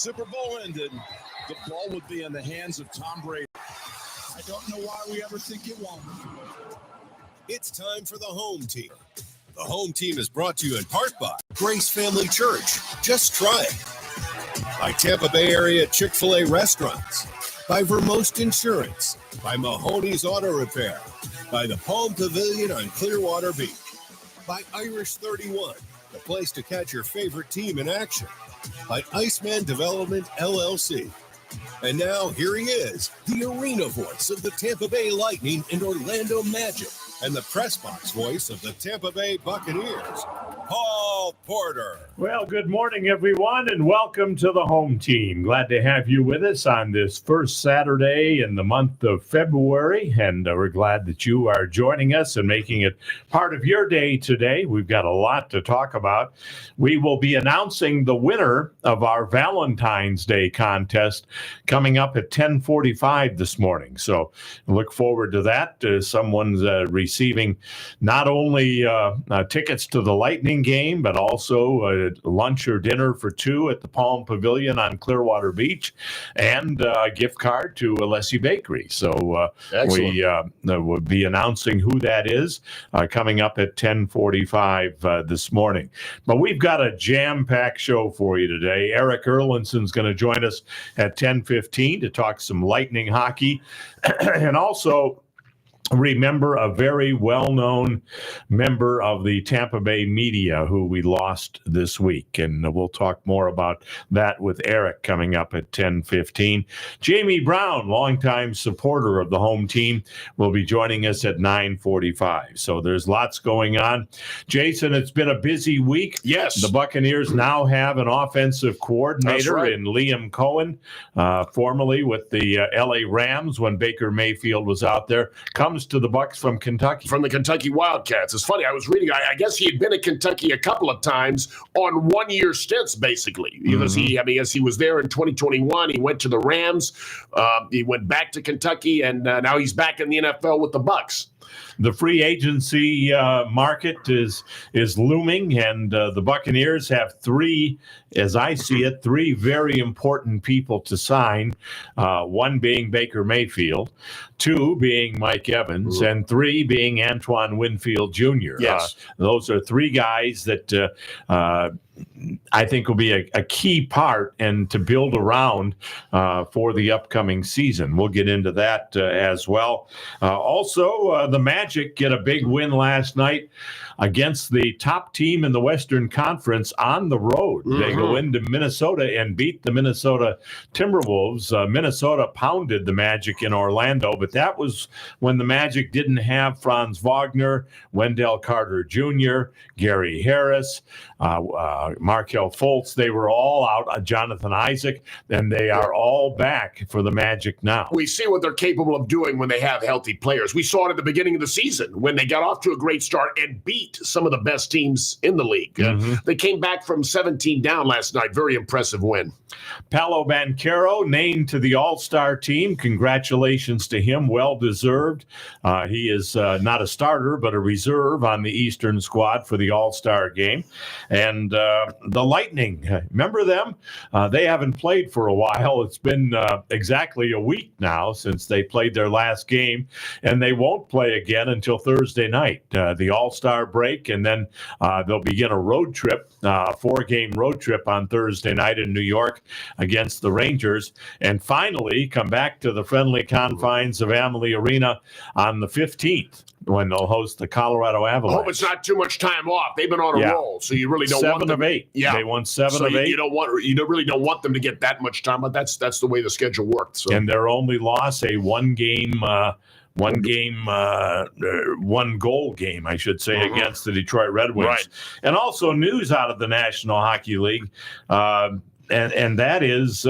Super Bowl ended, the ball would be in the hands of Tom Brady. I don't know why we ever think it won't. It's time for the home team. The home team is brought to you in part by Grace Family Church. Just try it. By Tampa Bay area Chick-fil-A restaurants. By Vermost Insurance. By Mahoney's Auto Repair. By the Palm Pavilion on Clearwater Beach. By Irish 31, the place to catch your favorite team in action. By Iceman Development, LLC. And now, here he is, the arena voice of the Tampa Bay Lightning and Orlando Magic, and the press box voice of the Tampa Bay Buccaneers, Paul Porter. Well, good morning, everyone, and welcome to the home team. Glad to have you with us on this first Saturday in the month of February, and we're glad that you are joining us and making it part of your day today. We've got a lot to talk about. We will be announcing the winner of our Valentine's Day contest coming up at 10:45 this morning, so look forward to that. Someone's receiving not only tickets to the Lightning game, but also lunch or dinner for two at the Palm Pavilion on Clearwater Beach, and a gift card to Alessi Bakery. So we will be announcing who that is coming up at 10:45 this morning. But we've got a jam-packed show for you today. Eric Erlinson's going to join us at 10:15 to talk some Lightning hockey, and also remember a very well-known member of the Tampa Bay media who we lost this week, and we'll talk more about that with Eric coming up at 10:15. Jamie Brown, longtime supporter of the home team, will be joining us at 9:45. So there's lots going on. Jason, it's been a busy week. Yes. The Buccaneers now have an offensive coordinator in Liam Cohen, formerly with the LA Rams when Baker Mayfield was out there. Comes to the Bucs from Kentucky. From the Kentucky Wildcats. It's funny, I was reading, I guess he had been at Kentucky a couple of times on one-year stints, basically. Because he was there in 2021. He went to the Rams. He went back to Kentucky, and now he's back in the NFL with the Bucs. The free agency market is looming, and the Buccaneers have three, as I see it, three very important people to sign, one being Baker Mayfield, two being Mike Evans, and three being Antoine Winfield Jr. Yes. Those are three guys that I think will be a key part and to build around for the upcoming season. We'll get into that as well. Also, the Magic get a big win last night against the top team in the Western Conference on the road. They go into Minnesota and beat the Minnesota Timberwolves. Minnesota pounded the Magic in Orlando, but that was when the Magic didn't have Franz Wagner, Wendell Carter Jr., Gary Harris, Markelle Fultz. They were all out, Jonathan Isaac, and they are all back for the Magic now. We see what they're capable of doing when they have healthy players. We saw it at the beginning of the season when they got off to a great start and beat some of the best teams in the league. They came back from 17 down last night. Very impressive win. Paolo Banchero named to the All-Star team. Congratulations to him. Well-deserved. He is not a starter, but a reserve on the Eastern squad for the All-Star game. And the Lightning, remember them? They haven't played for a while. It's been exactly a week now since they played their last game, and they won't play again until Thursday night, the All-Star break, and then they'll begin a road trip, 4-game road trip on Thursday night in New York against the Rangers, and finally come back to the friendly confines of Amalie Arena on the 15th when they'll host the Colorado Avalanche. I hope it's not too much time off. They've been on a roll, so you really don't want them. 7 of 8. Yeah. They won 7 of 8. You really don't want them to get that much time, but that's the way the schedule worked. So. And their only loss, a one goal game, I should say, against the Detroit Red Wings. Right. And also news out of the National Hockey League, and that is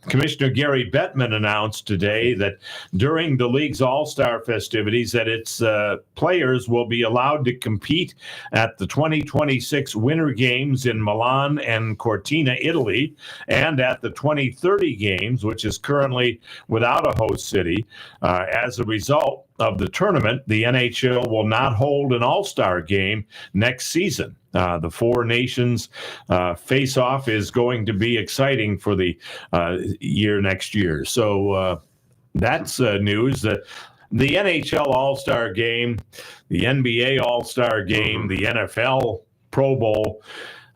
Commissioner Gary Bettman announced today that during the league's All-Star festivities that its players will be allowed to compete at the 2026 Winter Games in Milan and Cortina, Italy, and at the 2030 Games, which is currently without a host city. As a result, of the tournament, the NHL will not hold an all-star game next season. The Four Nations face-off is going to be exciting for the year next year. So that's news. The NHL All-Star Game, the NBA All-Star Game, the NFL Pro Bowl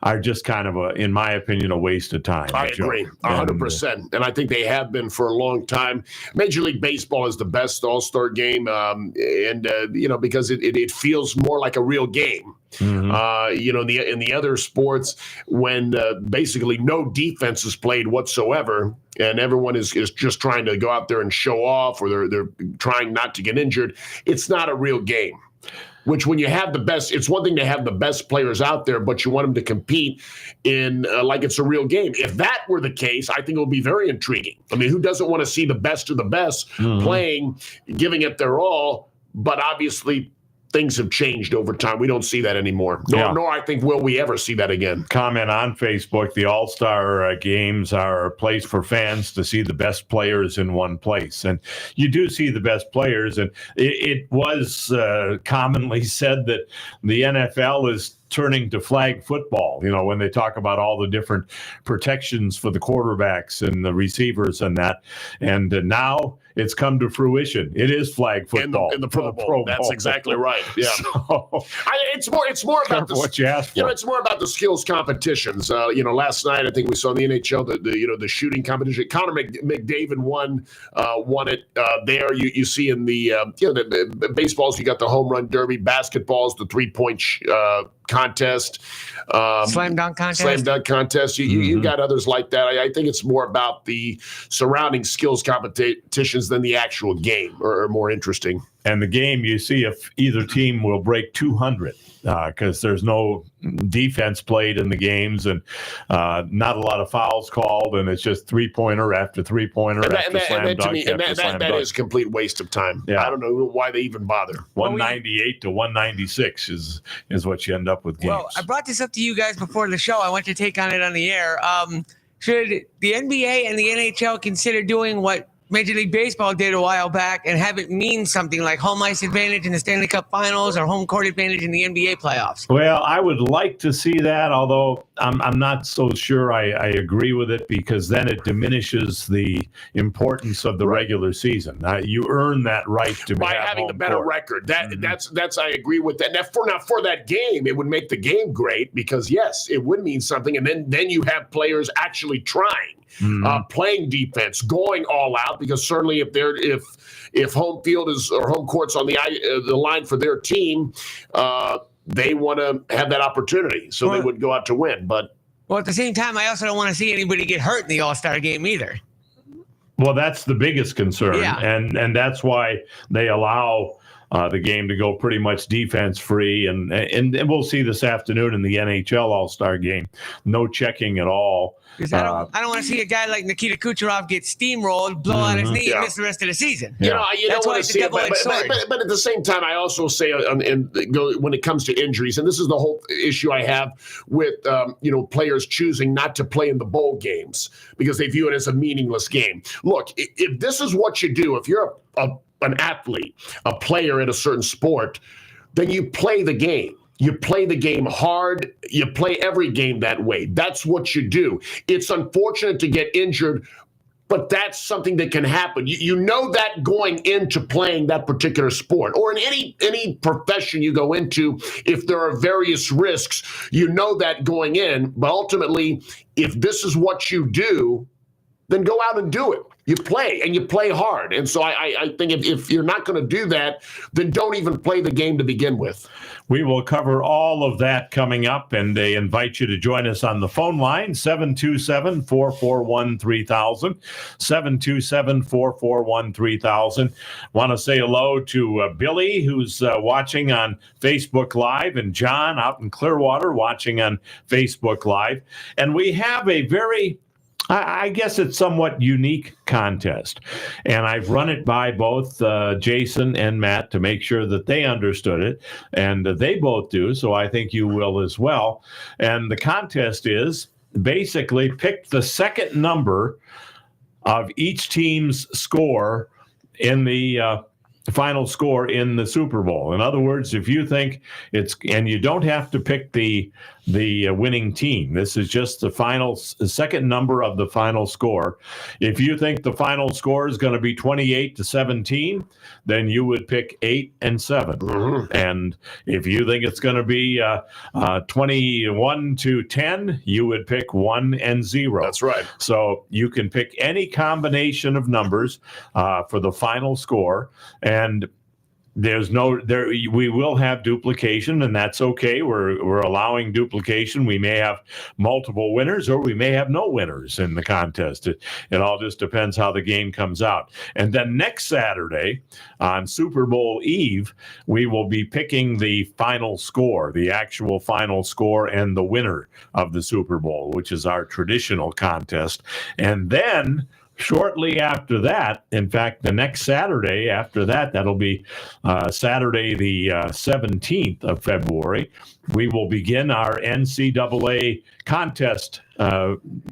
are just kind of, in my opinion, a waste of time. I agree, 100%. And I think they have been for a long time. Major League Baseball is the best all-star game, because it feels more like a real game. Mm-hmm. In the other sports, when basically no defense is played whatsoever, and everyone is just trying to go out there and show off, or they're trying not to get injured, it's not a real game. Which, when you have the best, it's one thing to have the best players out there, but you want them to compete in like it's a real game. If that were the case, I think it would be very intriguing. I mean, who doesn't want to see the best of the best playing, giving it their all? But obviously, things have changed over time. We don't see that anymore. Nor I think will we ever see that again. Comment on Facebook, the All-Star games are a place for fans to see the best players in one place. And you do see the best players. And it was commonly said that the NFL is turning to flag football, when they talk about all the different protections for the quarterbacks and the receivers and that. And now it's come to fruition. It is flag football in the Pro Bowl. That's exactly right. Yeah, so, it's more about what you asked for. It's more about the skills competitions. Last night I think we saw in the NHL the shooting competition. Connor McDavid won it there. You see in the baseballs, you got the home run derby. Basketballs, the 3-point contest, slam dunk contest. You got others like that. I think it's more about the surrounding skills competitions than the actual game, or more interesting. And the game, you see if either team will break 200 because there's no defense played in the games, and not a lot of fouls called, and it's just three-pointer after three-pointer after slam dunk after slam dunk. That is a complete waste of time. Yeah. I don't know why they even bother. 198 to 196 is what you end up with games. Well, I brought this up to you guys before the show. I want to take on it on the air. Should the NBA and the NHL consider doing what Major League Baseball did a while back and have it mean something like home ice advantage in the Stanley Cup Finals or home court advantage in the NBA playoffs? Well, I would like to see that, although I'm not so sure I agree with it, because then it diminishes the importance of the regular season. You earn that right to by having the better record. That's I agree with that. Now for that game, it would make the game great, because yes, it would mean something, and then you have players actually trying. Playing defense, going all out, because certainly if home field or home court's on the line for their team, they want to have that opportunity, so they would go out to win. But at the same time, I also don't want to see anybody get hurt in the All-Star game either. Well, that's the biggest concern, yeah. and that's why they allow the game to go pretty much defense free, and we'll see this afternoon in the NHL All-Star game, no checking at all. Because I don't want to see a guy like Nikita Kucherov get steamrolled, blow out his knee, and miss the rest of the season. You don't want to see it, but at the same time, I also say, when it comes to injuries, and this is the whole issue I have with players choosing not to play in the bowl games because they view it as a meaningless game. Look, if this is what you do, if you're an athlete, a player in a certain sport, then you play the game. You play the game hard. You play every game that way. That's what you do. It's unfortunate to get injured, but that's something that can happen. You know that going into playing that particular sport, or in any profession you go into, if there are various risks, you know that going in. But ultimately, if this is what you do, then go out and do it. You play, and you play hard. And so I think if you're not going to do that, then don't even play the game to begin with. We will cover all of that coming up, and they invite you to join us on the phone line, 727-441-3000, 727-441-3000. Want to say hello to Billy, who's watching on Facebook Live, and John out in Clearwater watching on Facebook Live. And we have a very, I guess it's somewhat unique contest. And I've run it by both Jason and Matt to make sure that they understood it. And they both do, so I think you will as well. And the contest is basically pick the second number of each team's score in the final score in the Super Bowl. In other words, if you think and you don't have to pick the winning team. This is just the second number of the final score. If you think the final score is going to be 28-17, then you would pick 8 and 7. Mm-hmm. And if you think it's going to be 21-10, you would pick 1 and 0. That's right. So you can pick any combination of numbers for the final score, and we will have duplication, and that's okay. We're allowing duplication. We may have multiple winners, or we may have no winners in the contest. It all just depends how the game comes out. And then next Saturday on Super Bowl Eve, we will be picking the final score, the actual final score, and the winner of the Super Bowl, which is our traditional contest. And then shortly after that, in fact, the next Saturday after that, that'll be Saturday the 17th of February, we will begin our NCAA contest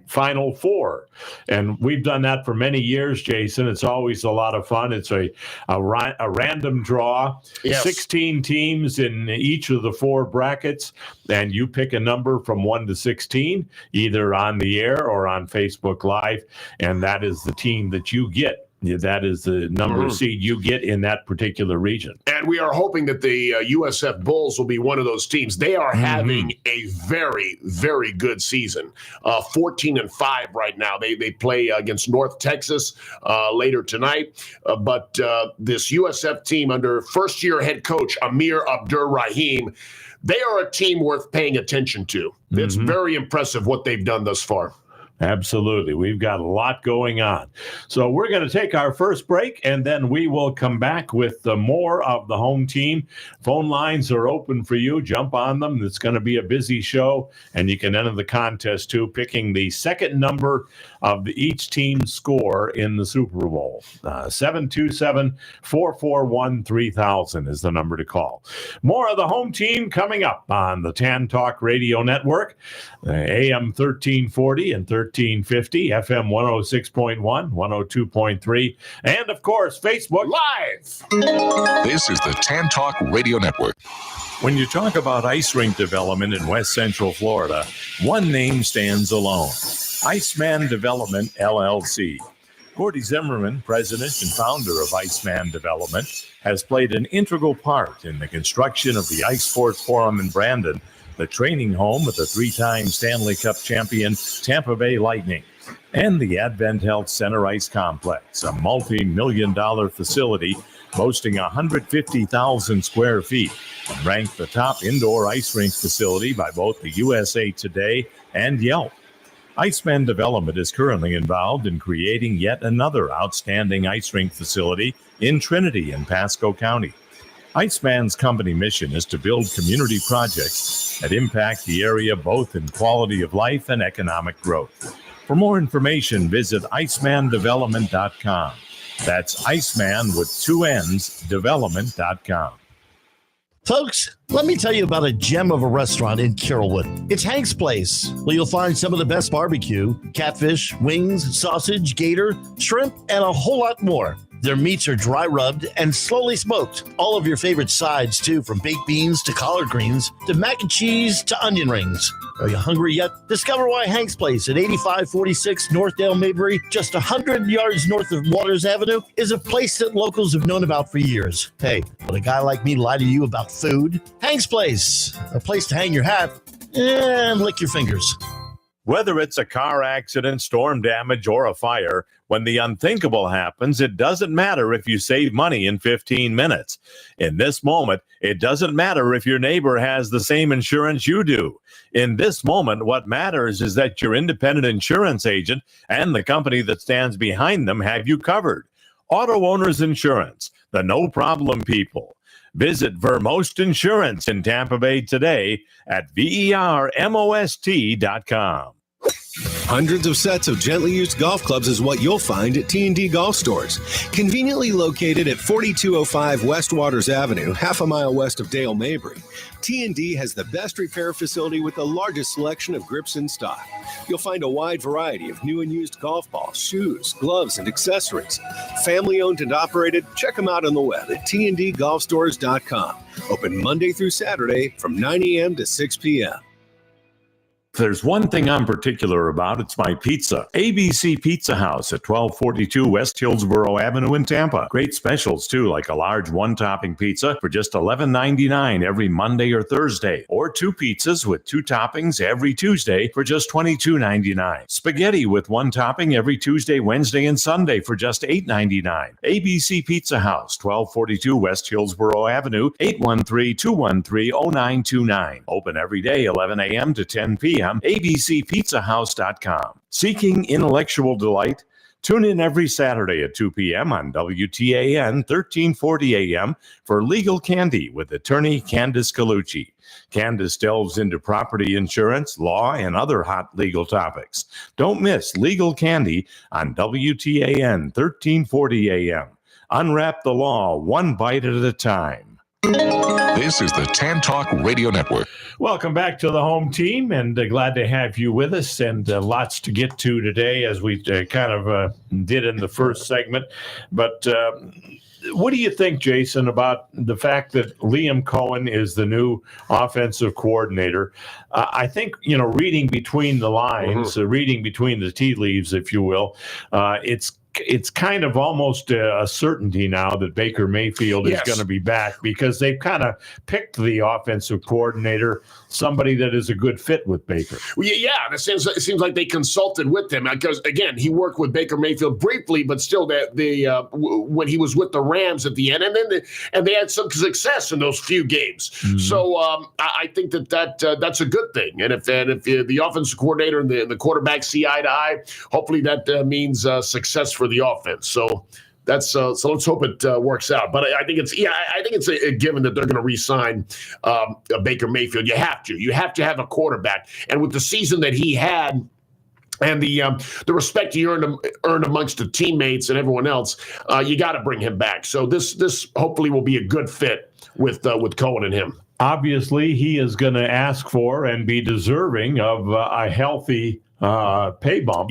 Final Four. And we've done that for many years, Jason. It's always a lot of fun. It's a random draw, yes. 16 teams in each of the 4 brackets, and you pick a number from 1 to 16, either on the air or on Facebook Live, and that is the team that you get. That is the number seed you get in that particular region. And we are hoping that the USF Bulls will be one of those teams. They are having a very, very good season. 14-5 right now. They play against North Texas later tonight. But this USF team under first-year head coach Amir Abdur-Rahim, they are a team worth paying attention to. It's very impressive what they've done thus far. Absolutely. We've got a lot going on. So we're going to take our first break, and then we will come back with more of the home team. Phone lines are open for you. Jump on them. It's going to be a busy show, and you can enter the contest, too, picking the second number of each team's score in the Super Bowl. 727-441-3000 is the number to call. More of the home team coming up on the TAN Talk Radio Network, AM 1340 and 1350, FM 106.1, 102.3, and, of course, Facebook Live. This is the TAN Talk Radio Network. When you talk about ice rink development in West Central Florida, one name stands alone: Iceman Development, LLC. Gordy Zimmerman, president and founder of Iceman Development, has played an integral part in the construction of the Ice Sports Forum in Brandon, the training home of the 3-time Stanley Cup champion Tampa Bay Lightning, and the Advent Health Center Ice Complex, a multi-million-dollar facility boasting 150,000 square feet, and ranked the top indoor ice rink facility by both the USA Today and Yelp. Iceman Development is currently involved in creating yet another outstanding ice rink facility in Trinity and Pasco County. Iceman's company mission is to build community projects that impact the area both in quality of life and economic growth. For more information, visit icemandevelopment.com. That's Iceman with 2 N's, development.com. Folks, let me tell you about a gem of a restaurant in Carrollwood. It's Hank's Place, where you'll find some of the best barbecue, catfish, wings, sausage, gator, shrimp, and a whole lot more. Their meats are dry rubbed and slowly smoked. All of your favorite sides, too, from baked beans to collard greens to mac and cheese to onion rings. Are you hungry yet? Discover why Hank's Place at 8546 Northdale Maybury, just 100 yards north of Waters Avenue, is a place that locals have known about for years. Hey, would a guy like me lie to you about food? Hank's Place, a place to hang your hat and lick your fingers. Whether it's a car accident, storm damage, or a fire, when the unthinkable happens, it doesn't matter if you save money in 15 minutes. In this moment, it doesn't matter if your neighbor has the same insurance you do. In this moment, what matters is that your independent insurance agent and the company that stands behind them have you covered. Auto Owners Insurance, the no-problem people. Visit Vermost Insurance in Tampa Bay today at vermost.com. Hundreds of sets of gently used golf clubs is what you'll find at T&D Golf Stores. Conveniently located at 4205 West Waters Avenue, half a mile west of Dale Mabry, T&D has the best repair facility with the largest selection of grips in stock. You'll find a wide variety of new and used golf balls, shoes, gloves, and accessories. Family owned and operated, check them out on the web at tndgolfstores.com. Open Monday through Saturday from 9 a.m. to 6 p.m. If there's one thing I'm particular about, it's my pizza. ABC Pizza House at 1242 West Hillsborough Avenue in Tampa. Great specials, too, like a large one-topping pizza for just $11.99 every Monday or Thursday, or 2 pizzas with 2 toppings every Tuesday for just $22.99. Spaghetti with 1 topping every Tuesday, Wednesday, and Sunday for just $8.99. ABC Pizza House, 1242 West Hillsborough Avenue, 813-213-0929. Open every day, 11 a.m. to 10 p.m. abcpizzahouse.com. Seeking intellectual delight? Tune in every Saturday at 2 p.m. on WTAN 1340 a.m. for Legal Candy with attorney Candace Colucci. Candace delves into property insurance, law, and other hot legal topics. Don't miss Legal Candy on WTAN 1340 a.m. Unwrap the law one bite at a time. This is the Tan Talk Radio Network. Welcome back to the home team, and glad to have you with us, and lots to get to today, as we kind of did in the first segment. But what do you think, Jason, about the fact that Liam Cohen is the new offensive coordinator? I think, reading between the lines, reading between the tea leaves, if you will, it's kind of almost a certainty now that Baker Mayfield is going to be back, because they've kind of picked the offensive coordinator, somebody that is a good fit with Baker. Well, yeah, it seems like they consulted with him, because, again, he worked with Baker Mayfield briefly, but still when he was with the Rams at the end, and they had some success in those few games. Mm-hmm. So I think that's a good thing. And if the offensive coordinator and the quarterback see eye to eye, hopefully that means success for the offense. So that's so let's hope it works out. But I think it's a given that they're going to re-sign Baker Mayfield. You have to have a quarterback, and with the season that he had, and the respect he earned amongst the teammates and everyone else, you got to bring him back. So this hopefully will be a good fit with Cohen and him. Obviously, he is going to ask for and be deserving of a healthy pay bump,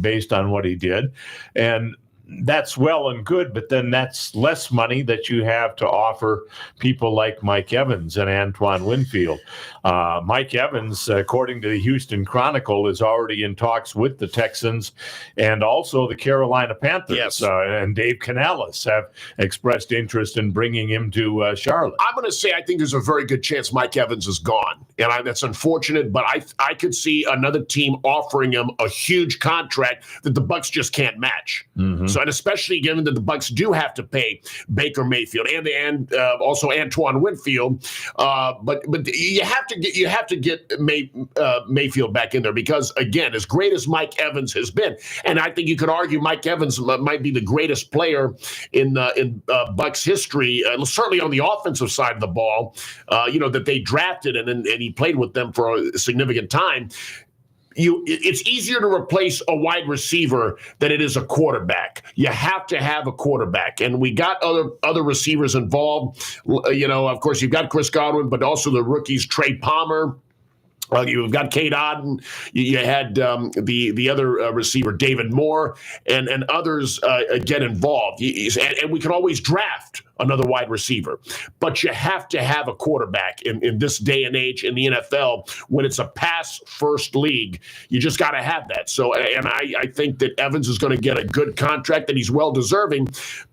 based on what he did. And that's well and good, but then that's less money that you have to offer people like Mike Evans and Antoine Winfield. Mike Evans, according to the Houston Chronicle, is already in talks with the Texans and also the Carolina Panthers. Yes. And Dave Canales have expressed interest in bringing him to Charlotte. I'm going to say I think there's a very good chance Mike Evans is gone. And that's unfortunate, but I could see another team offering him a huge contract that the Bucs just can't match. Mm-hmm. So, and especially given that the Bucs do have to pay Baker Mayfield and also Antoine Winfield, but you have to get Mayfield back in there, because, again, as great as Mike Evans has been, and I think you could argue Mike Evans might be the greatest player in Bucs history, certainly on the offensive side of the ball, that they drafted and he played with them for a significant time. It's easier to replace a wide receiver than it is a quarterback. You have to have a quarterback, and we got other receivers involved. Of course, you've got Chris Godwin, but also the rookies Trey Palmer. You've got Cade Otton. You had the other receiver, David Moore, and others get involved. And we can always draft another wide receiver. But you have to have a quarterback in this day and age in the NFL when it's a pass-first league. You just got to have that. So, and I think that Evans is going to get a good contract, and he's well-deserving.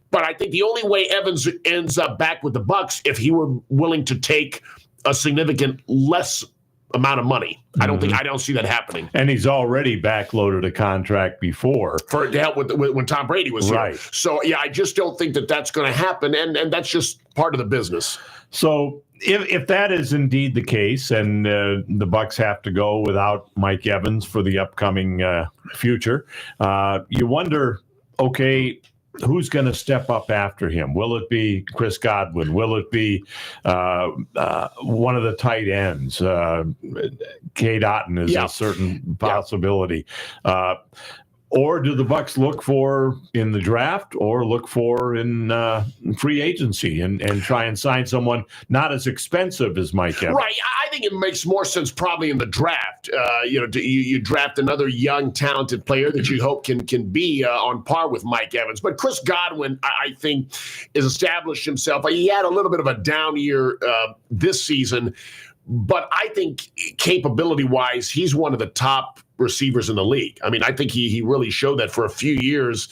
But I think the only way Evans ends up back with the Bucs if he were willing to take a significant less amount of money. I don't see that happening. And he's already backloaded a contract before to help with when Tom Brady was here. So I just don't think that that's going to happen, and that's just part of the business. So if that is indeed the case, and the Bucs have to go without Mike Evans for the upcoming future, you wonder, okay, who's going to step up after him? Will it be Chris Godwin? Will it be one of the tight ends? Cade Otton is a certain possibility. Or do the Bucs look for in the draft or look for in free agency and try and sign someone not as expensive as Mike Evans? Right. I think it makes more sense probably in the draft. You draft another young, talented player that you hope can be on par with Mike Evans. But Chris Godwin, I think, has established himself. He had a little bit of a down year this season, but I think capability-wise, he's one of the top receivers in the league. I mean, I think he really showed that for a few years.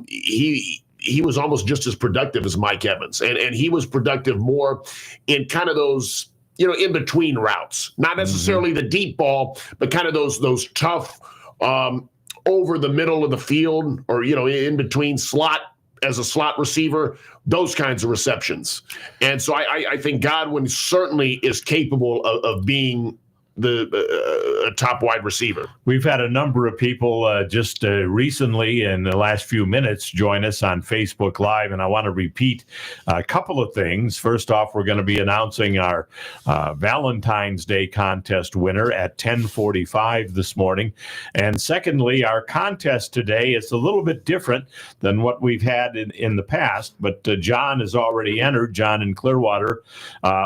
He was almost just as productive as Mike Evans, and he was productive more in kind of those in between routes, not necessarily the deep ball, but kind of those tough over the middle of the field or in between slot as a slot receiver, those kinds of receptions. And so I think Godwin certainly is capable of being a top wide receiver. We've had a number of people just recently in the last few minutes join us on Facebook Live, and I want to repeat a couple of things. First off, we're going to be announcing our Valentine's Day contest winner at 10:45 this morning. And secondly, our contest today is a little bit different than what we've had in the past, but John has already entered, John in Clearwater.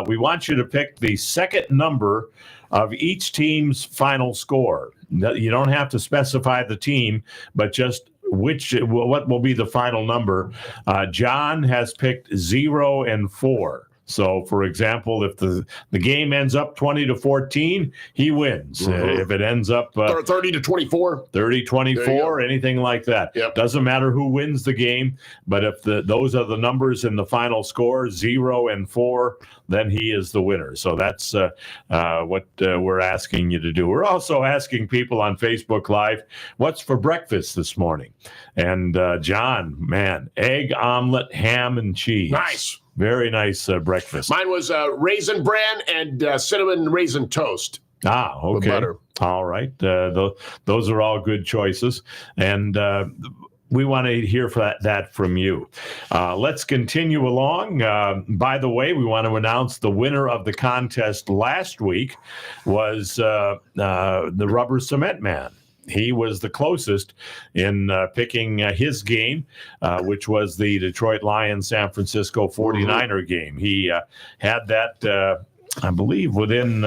We want you to pick the second number of each team's final score. You don't have to specify the team, but just what will be the final number. John has picked 0 and 4. So, for example, if the game ends up 20-14, he wins. If it ends up 30-24, 30-24, anything like that. Yep. Doesn't matter who wins the game, but if those are the numbers in the final score, 0 and 4, then he is the winner. So that's what we're asking you to do. We're also asking people on Facebook Live, what's for breakfast this morning? And John, man, egg omelet, ham and cheese. Nice. Very nice breakfast. Mine was raisin bran and cinnamon raisin toast. Ah, okay. With butter. All right. Those are all good choices. And we want to hear that from you. Let's continue along. By the way, we want to announce the winner of the contest last week was the Rubber Cement Man. He was the closest in picking his game, which was the Detroit Lions San Francisco 49er game. He had that, I believe, within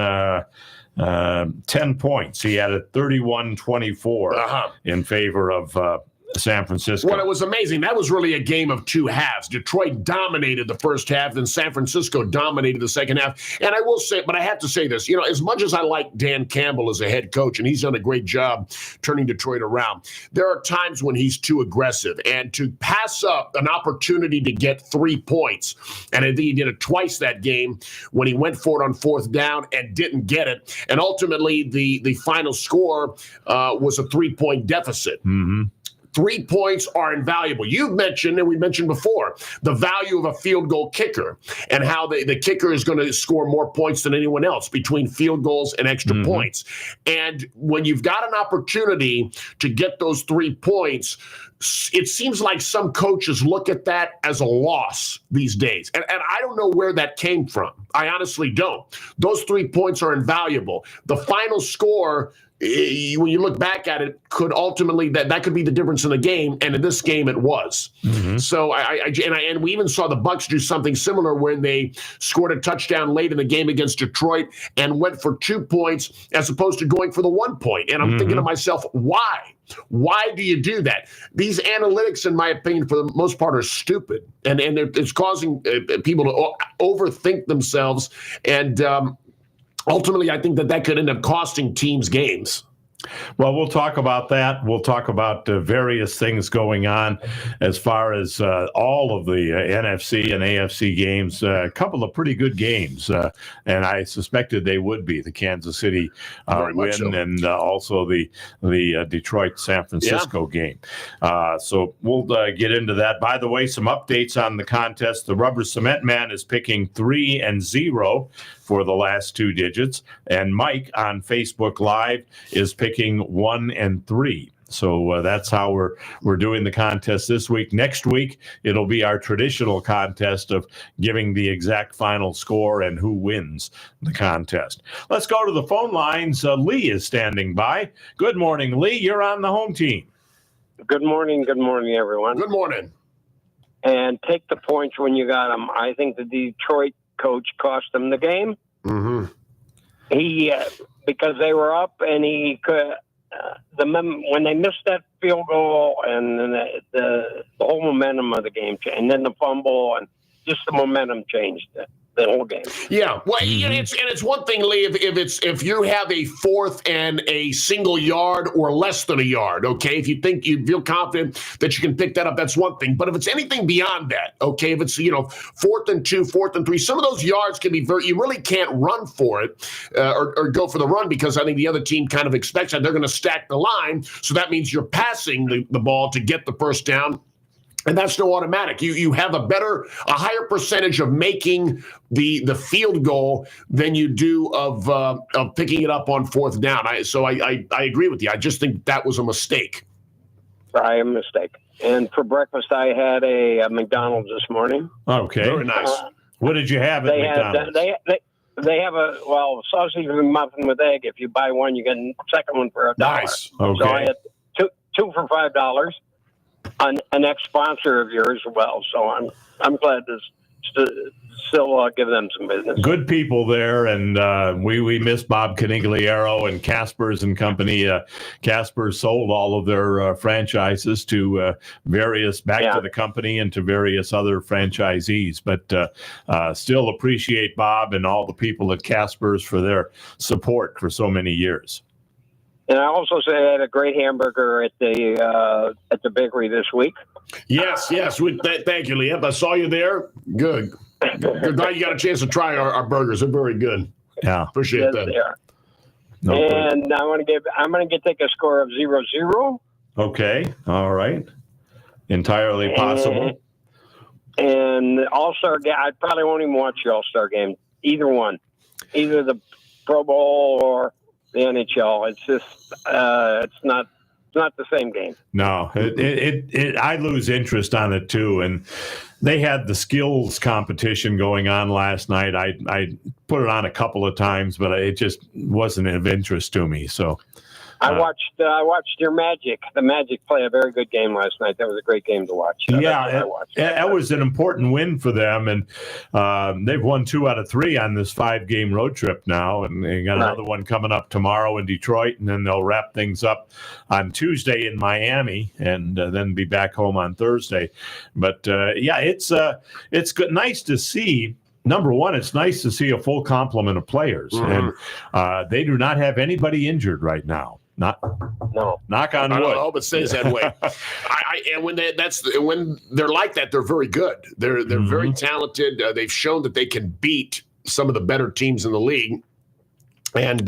10 points. He had a 31-24 in favor of San Francisco. Well, it was amazing. That was really a game of two halves. Detroit dominated the first half, then San Francisco dominated the second half. And I will say, but I have to say this, as much as I like Dan Campbell as a head coach, and he's done a great job turning Detroit around, there are times when he's too aggressive. And to pass up an opportunity to get 3 points, and I think he did it twice that game when he went for it on fourth down and didn't get it. And ultimately, the final score was a 3-point deficit. Mm-hmm. 3 points are invaluable. You've mentioned, and we mentioned before, the value of a field goal kicker and how the kicker is going to score more points than anyone else between field goals and extra points. And when you've got an opportunity to get those 3 points, it seems like some coaches look at that as a loss these days. And I don't know where that came from. I honestly don't. Those 3 points are invaluable. The final score, when you look back at it, could ultimately that could be the difference in the game, and in this game it was. So and we even saw the Bucs do something similar when they scored a touchdown late in the game against Detroit and went for 2 points as opposed to going for the 1 point. And I'm thinking to myself, why? Why do you do that? These analytics, in my opinion, for the most part, are stupid, and it's causing people to overthink themselves and. Ultimately, I think that could end up costing teams games. Well, we'll talk about that. We'll talk about various things going on as far as all of the NFC and AFC games. A couple of pretty good games, and I suspected they would be the Kansas City win so. And also the Detroit-San Francisco game. So we'll get into that. By the way, some updates on the contest. The Rubber Cement Man is picking 3 and 0 for the last 2 digits, and Mike on Facebook Live is picking 1 and 3. So that's how we're doing the contest this week. Next week, it'll be our traditional contest of giving the exact final score and who wins the contest. Let's go to the phone lines. Lee is standing by. Good morning, Lee. You're on the home team. Good morning, everyone. Good morning. And take the points when you got them. I think the Detroit coach cost them the game. Mm-hmm. He because they were up, and he could. When they missed that field goal, and then the whole momentum of the game changed, and then the fumble, and just the momentum changed the whole game. Yeah, well, and it's one thing, Lee, if you have a fourth and a single yard or less than a yard, okay, if you think you feel confident that you can pick that up, that's one thing. But if it's anything beyond that, okay, if it's 4th and 2, 4th and 3, some of those yards can be you really can't run for it or go for the run, because I think the other team kind of expects that they're going to stack the line, so that means you're passing the ball to get the first down. And that's no automatic. You have a higher percentage of making the field goal than you do of picking it up on 4th down. So I agree with you. I just think that was a mistake. A mistake. And for breakfast, I had a McDonald's this morning. Okay, very nice. What did you have at McDonald's? They have a sausage muffin with egg. If you buy one, you get a second one for $1. Nice. Okay. So I had two for $5. An ex-sponsor of yours as well, so I'm glad to still give them some business. Good people there, and we miss Bob Canigliaro and Casper's and company. Casper's sold all of their franchises to to the company and to various other franchisees, but still appreciate Bob and all the people at Casper's for their support for so many years. And I also say I had a great hamburger at the bakery this week. Yes. Thank you, Liam. I saw you there. Good. Glad you got a chance to try our burgers. They're very good. Yeah, appreciate that. No, and I'm going to take a score of 0-0. Okay. All right. Entirely possible. And All-Star game. I probably won't even watch the All-Star game. Either one, either the Pro Bowl or the NHL. It's just it's not the same game. No, I lose interest on it too. And they had the skills competition going on last night. I put it on a couple of times, but it just wasn't of interest to me. So I watched your Magic. The Magic play a very good game last night. That was a great game to watch. That was an important win for them, and they've won 2 out of 3 on this 5-game road trip now, and they got another one coming up tomorrow in Detroit, and then they'll wrap things up on Tuesday in Miami, and then be back home on Thursday. But it's good, nice to see. Number one, it's nice to see a full complement of players, and they do not have anybody injured right now. Knock on wood. I hope it stays that way. And when they're like that, they're very good. They're very talented. They've shown that they can beat some of the better teams in the league. And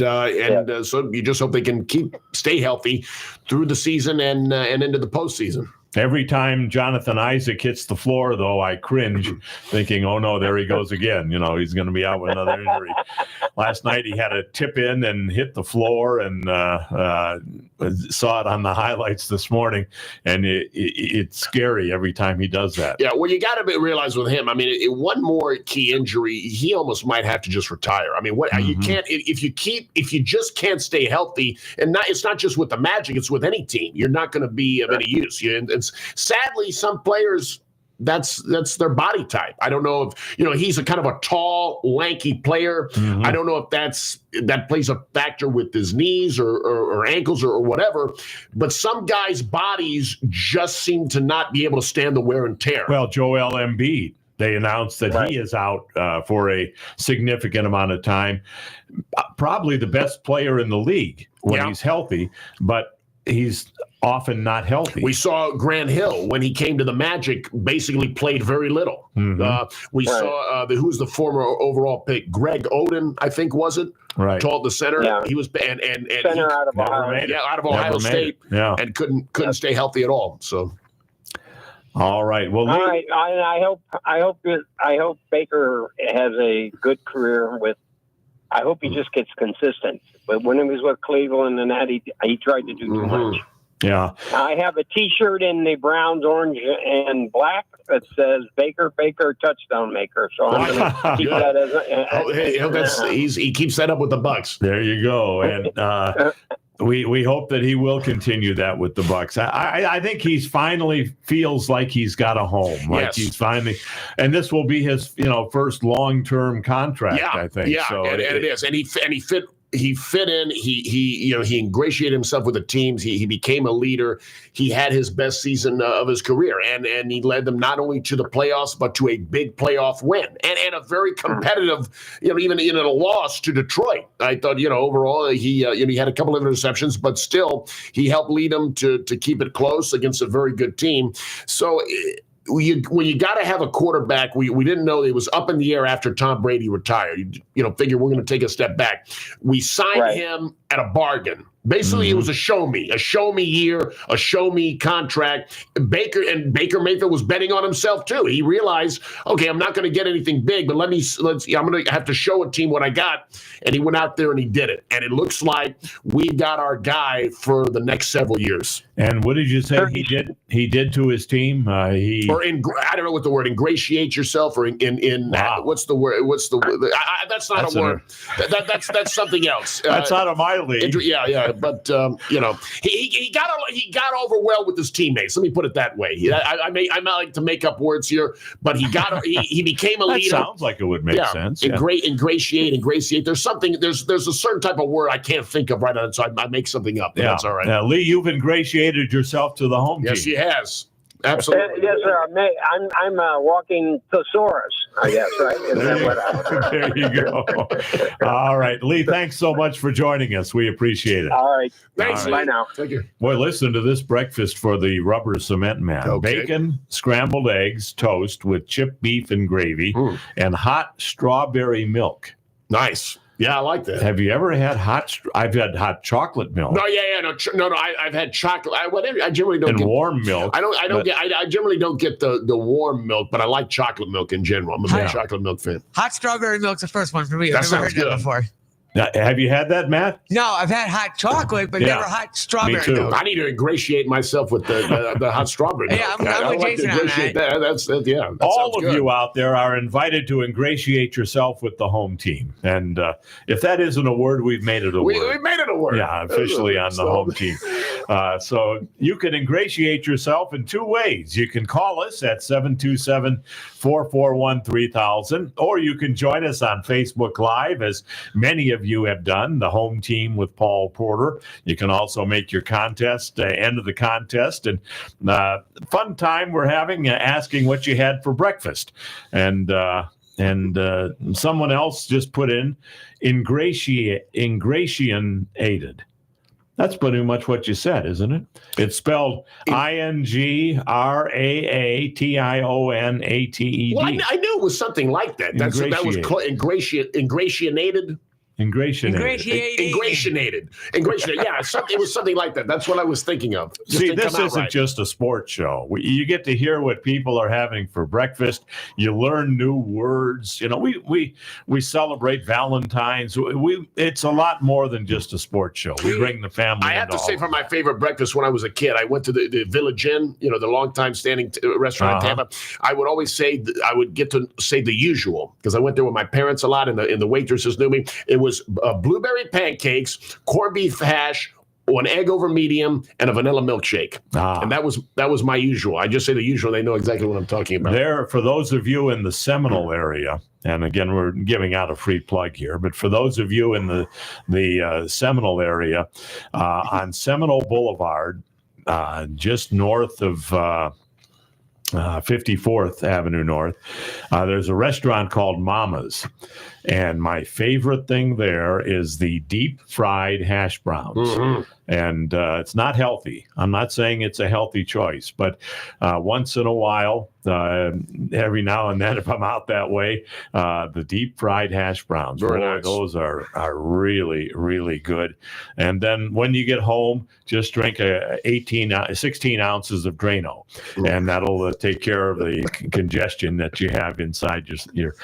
so you just hope they can stay healthy through the season and into the postseason. Every time Jonathan Isaac hits the floor, though, I cringe, thinking, oh, no, there he goes again. He's going to be out with another injury. Last night he had a tip in and hit the floor, and saw it on the highlights this morning, and it's scary every time he does that. Yeah, well, you got to realize with him, one more key injury, he almost might have to just retire. You can't if you just can't stay healthy, and it's not just with the Magic, it's with any team. You're not going to be of any use. And sadly, some players, that's their body type. I don't know if he's a kind of a tall, lanky player. I don't know if that plays a factor with his knees or ankles or whatever. But some guys' bodies just seem to not be able to stand the wear and tear. Well, Joel Embiid, they announced that he is out for a significant amount of time. Probably the best player in the league when he's healthy, but he's often not healthy. We saw Grant Hill when he came to the Magic basically played very little. We saw who's the former overall pick, Greg Oden, I think, was it? Right, tall the center. Yeah. He was and center out of Ohio. Out of Ohio State. Yeah, and couldn't stay healthy at all. So. All right. Well, all right. I hope Baker has a good career with. I hope he just gets consistent. But when he was with Cleveland and that, he tried to do too much. Yeah. I have a T-shirt in the Browns orange and black that says Baker touchdown maker. So I'm going to keep that as he keeps that up with the Bucks. There you go. And we hope that he will continue that with the Bucks. I think he's finally feels like he's got a home. Like Yes. he's finally, and this will be his first long-term contract. Yeah, I think. Yeah, So and it is, and he fit. He fit in. He ingratiated himself with the teams. He became a leader. He had his best season of his career, and he led them not only to the playoffs but to a big playoff win and a very competitive. Even in a loss to Detroit, I thought overall he had a couple of interceptions, but still he helped lead them to keep it close against a very good team. So. When you got to have a quarterback, we didn't know it was up in the air after Tom Brady retired. Figure we're going to take a step back. We signed him at a bargain. Basically, it was a show me year, a show me contract. Baker Mayfield was betting on himself too. He realized, okay, I'm not going to get anything big, but I'm going to have to show a team what I got. And he went out there and he did it. And it looks like we got our guy for the next several years. And what did you say he did to his team? I don't know what the word, ingratiate yourself, or what's the word? That's not a word. That's something else. That's out of my league. Yeah. But he got over well with his teammates. Let me put it that way. I might like to make up words here, but he became a leader. Sounds like it would make sense. Ingratiate. There's a certain type of word I can't think of right now, so I make something up. That's all right. Lee, you've ingratiated yourself to the home team. Yes, he has. Absolutely. Yes, sir. I'm a walking thesaurus, I guess, right? There you go. All right. Lee, thanks so much for joining us. We appreciate it. All right. Thanks. Bye now. Thank you. Boy, listen to this breakfast for the rubber cement man. Okay. Bacon, scrambled eggs, toast with chipped beef and gravy, and hot strawberry milk. Nice. Yeah, I like that. Have you ever had I've had hot chocolate milk. No, no. I've had chocolate. I generally don't get warm milk. I generally don't get the warm milk, but I like chocolate milk in general. I'm a big chocolate milk fan. Hot strawberry milk's the first one for me. I've never heard that before. Now, have you had that, Matt? No, I've had hot chocolate, but never hot strawberry. Me too. milk. I need to ingratiate myself with the hot strawberry milk. Yeah, I'm with Jason on that. That's all of you out there are invited to ingratiate yourself with the home team. And if that isn't a word, we've made it a word. We made it a word. Yeah, officially on the home team. So you can ingratiate yourself in two ways. You can call us at 727-441-3000, or you can join us on Facebook Live, as many of you have done, the home team with Paul Porter. You can also make your contest, end of the contest, and fun time we're having asking what you had for breakfast. And someone else just put in ingratiated. That's pretty much what you said, isn't it? It's spelled INGRAATIONATED. Well, I knew it was something like that. That was ingratiated. Ingratiated. Yeah, it was something like that. That's what I was thinking of. See, this isn't just a sports show. You get to hear what people are having for breakfast. You learn new words. We celebrate Valentine's. It's a lot more than just a sports show. We bring the family. I have to say, for my favorite breakfast when I was a kid, I went to the Village Inn, the long-time standing restaurant in Tampa. I would always say, I would get to say the usual, because I went there with my parents a lot, and the waitresses knew me. It was blueberry pancakes, corned beef hash, an egg over medium, and a vanilla milkshake. And that was my usual. I just say the usual. They know exactly what I'm talking about. There, for those of you in the Seminole area, and again, we're giving out a free plug here, but for those of you in the Seminole area, on Seminole Boulevard, just north of 54th Avenue North, there's a restaurant called Mama's. And my favorite thing there is the deep fried hash browns. Mm-hmm. And it's not healthy. I'm not saying it's a healthy choice, but once in a while, every now and then, if I'm out that way, the deep fried hash browns, those are really, really good. And then when you get home, just drink 16 ounces of Drano, and that'll take care of the congestion that you have inside your.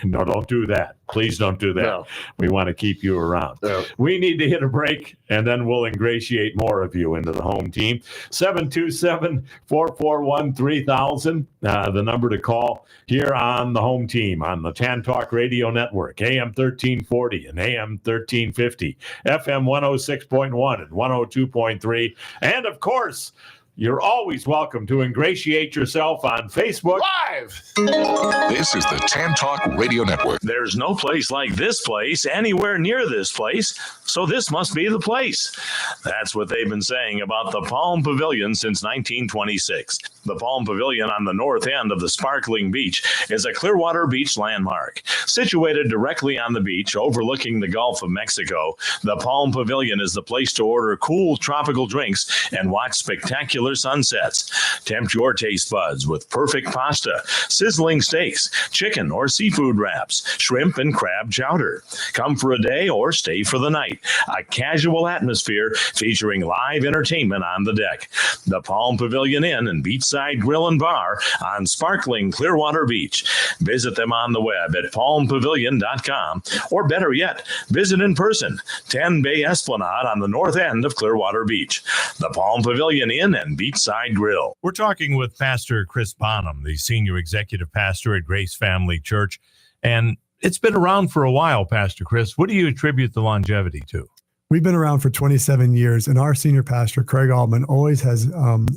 No, don't do that. Please don't do that. No. We want to keep you around. No. We need to hit a break, and then we'll ingratiate more of you into the home team. 727-441-3000, the number to call here on the home team on the Tan Talk Radio Network, AM 1340 and AM 1350, FM 106.1 and 102.3. And, of course, you're always welcome to ingratiate yourself on Facebook Live. This is the Tan Talk Radio Network. There's no place like this place anywhere near this place, so this must be the place. That's what they've been saying about the Palm Pavilion since 1926. The Palm Pavilion on the north end of the sparkling beach is a Clearwater beach landmark. Situated directly on the beach overlooking the Gulf of Mexico, the Palm Pavilion is the place to order cool tropical drinks and watch spectacular sunsets. Tempt your taste buds with perfect pasta, sizzling steaks, chicken or seafood wraps, shrimp and crab chowder. Come for a day or stay for the night. A casual atmosphere featuring live entertainment on the deck. The Palm Pavilion Inn and Beachside Grill and Bar on sparkling Clearwater Beach. Visit them on the web at palmpavilion.com, or better yet, visit in person, 10 Bay Esplanade on the north end of Clearwater Beach. The Palm Pavilion Inn and Beachside Grill. We're talking with Pastor Chris Bonham, the senior executive pastor at Grace Family Church. And it's been around for a while, Pastor Chris. What do you attribute the longevity to? We've been around for 27 years, and our senior pastor, Craig Altman, always has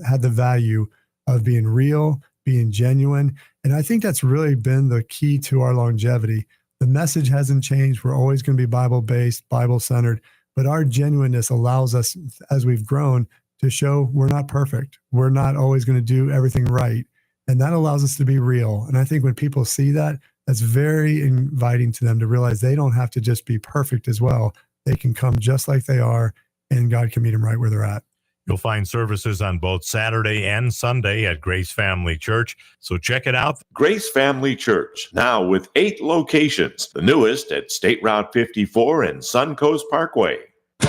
had the value of being real, being genuine. And I think that's really been the key to our longevity. The message hasn't changed. We're always going to be Bible-based, Bible-centered, but our genuineness allows us, as we've grown, to show we're not perfect. We're not always going to do everything right. And that allows us to be real. And I think when people see that, that's very inviting to them to realize they don't have to just be perfect as well. They can come just like they are, and God can meet them right where they're at. You'll find services on both Saturday and Sunday at Grace Family Church. So check it out. Grace Family Church, now with 8 locations. The newest at State Route 54 and Suncoast Parkway.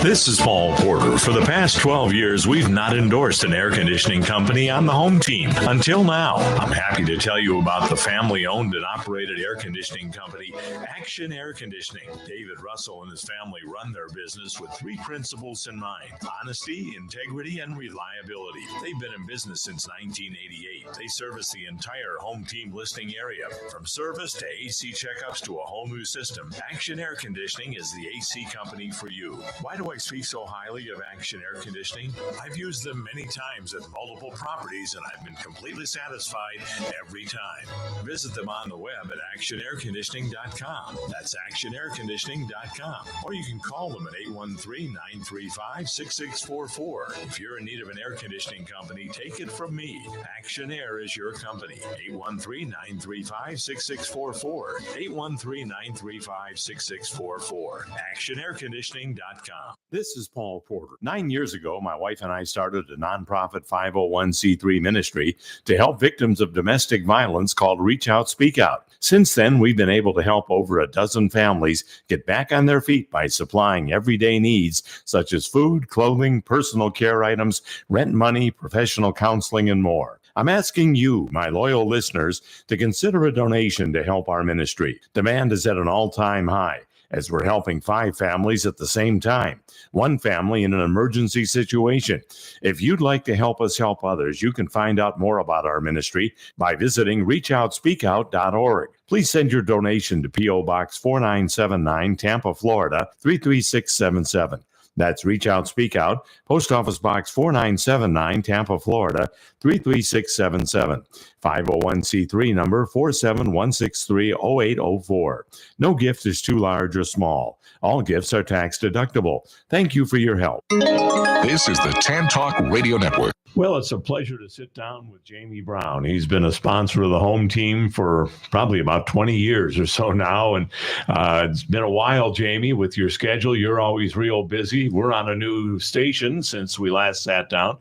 This is Paul Porter. For the past 12 years, we've not endorsed an air conditioning company on the home team. Until now, I'm happy to tell you about the family-owned and operated air conditioning company, Action Air Conditioning. David Russell and his family run their business with 3 principles in mind: honesty, integrity, and reliability. They've been in business since 1988. They service the entire home team listing area. From service to AC checkups to a whole new system, Action Air Conditioning is the AC company for you. Why do I speak so highly of Action Air Conditioning? I've used them many times at multiple properties, and I've been completely satisfied every time. Visit them on the web at actionairconditioning.com. That's actionairconditioning.com. Or you can call them at 813-935-6644. If you're in need of an air conditioning company, take it from me. Action Air is your company. 813-935-6644. 813-935-6644. actionairconditioning.com. This is Paul Porter. 9 years ago, my wife and I started a nonprofit 501c3 ministry to help victims of domestic violence called Reach Out, Speak Out. Since then, we've been able to help over a dozen families get back on their feet by supplying everyday needs such as food, clothing, personal care items, rent money, professional counseling, and more. I'm asking you, my loyal listeners, to consider a donation to help our ministry. Demand is at an all-time high, as we're helping 5 families at the same time, 1 family in an emergency situation. If you'd like to help us help others, you can find out more about our ministry by visiting reachoutspeakout.org. Please send your donation to P.O. Box 4979, Tampa, Florida, 33677. That's Reach Out, Speak Out, Post Office Box 4979, Tampa, Florida, 33677. 501c3 number 471630804. No gift is too large or small. All gifts are tax deductible. Thank you for your help. This is the Tan Talk Radio Network. Well, it's a pleasure to sit down with Jamie Brown. He's been a sponsor of the home team for probably about 20 years or so now. And it's been a while, Jamie, with your schedule. You're always real busy. We're on a new station since we last sat down.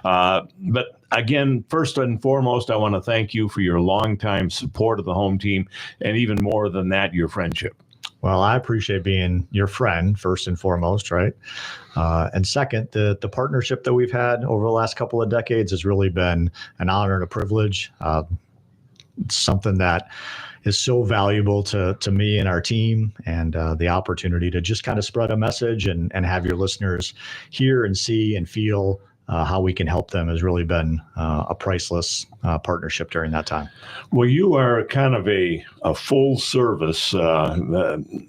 But again, first and foremost, I want to thank you for your longtime support of the home team, and even more than that, your friendship. Well, I appreciate being your friend, first and foremost, right? And second, the partnership that we've had over the last couple of decades has really been an honor and a privilege. It's something that, is so valuable to me and our team, and the opportunity to just kind of spread a message and have your listeners hear and see and feel how we can help them has really been a priceless partnership during that time. Well, you are kind of a full service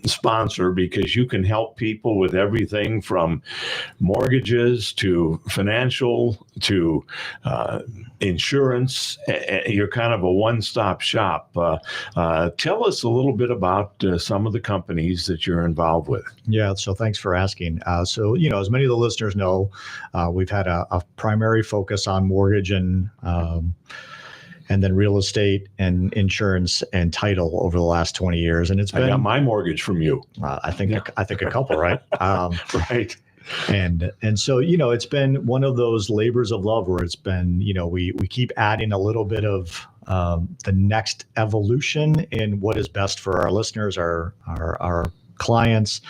sponsor, because you can help people with everything from mortgages to financial to insurance. You're kind of a one-stop shop. Tell us a little bit about some of the companies that you're involved with. Yeah, so thanks for asking. So, as many of the listeners know, we've had a primary focus on mortgage and then real estate and insurance and title over the last 20 years. And I got my mortgage from you. I think a couple, right? Right. And so, it's been one of those labors of love where it's been, we keep adding a little bit of the next evolution in what is best for our listeners, our clients.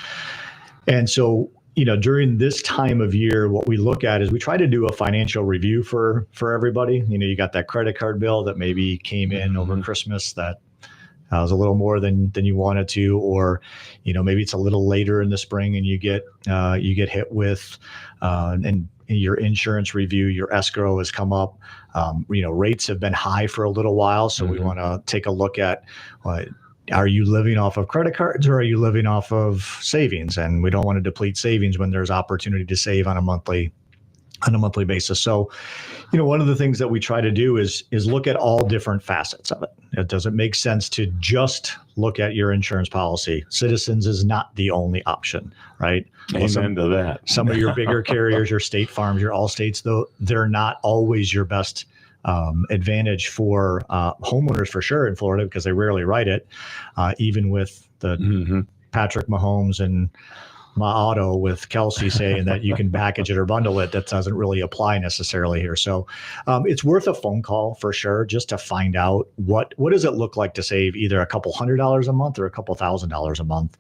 And so, during this time of year, what we look at is we try to do a financial review for everybody. You got that credit card bill that maybe came in over Christmas that was a little more than you wanted to, or, maybe it's a little later in the spring and you get hit with, and your insurance review, your escrow has come up. Rates have been high for a little while. So we want to take a look at, are you living off of credit cards or are you living off of savings? And we don't want to deplete savings when there's opportunity to save on a monthly basis. So, one of the things that we try to do is look at all different facets of it. It doesn't make sense to just look at your insurance policy. Citizens is not the only option, right? Amen to that. Some of your bigger carriers, your State Farms, your Allstates, though, they're not always your best advantage for homeowners, for sure, in Florida, because they rarely write it, even with the Patrick Mahomes and my auto with Kelsey saying that you can package it or bundle it. That doesn't really apply necessarily here. So it's worth a phone call for sure, just to find out what does it look like to save either a couple $100 a month or a couple $1,000 a month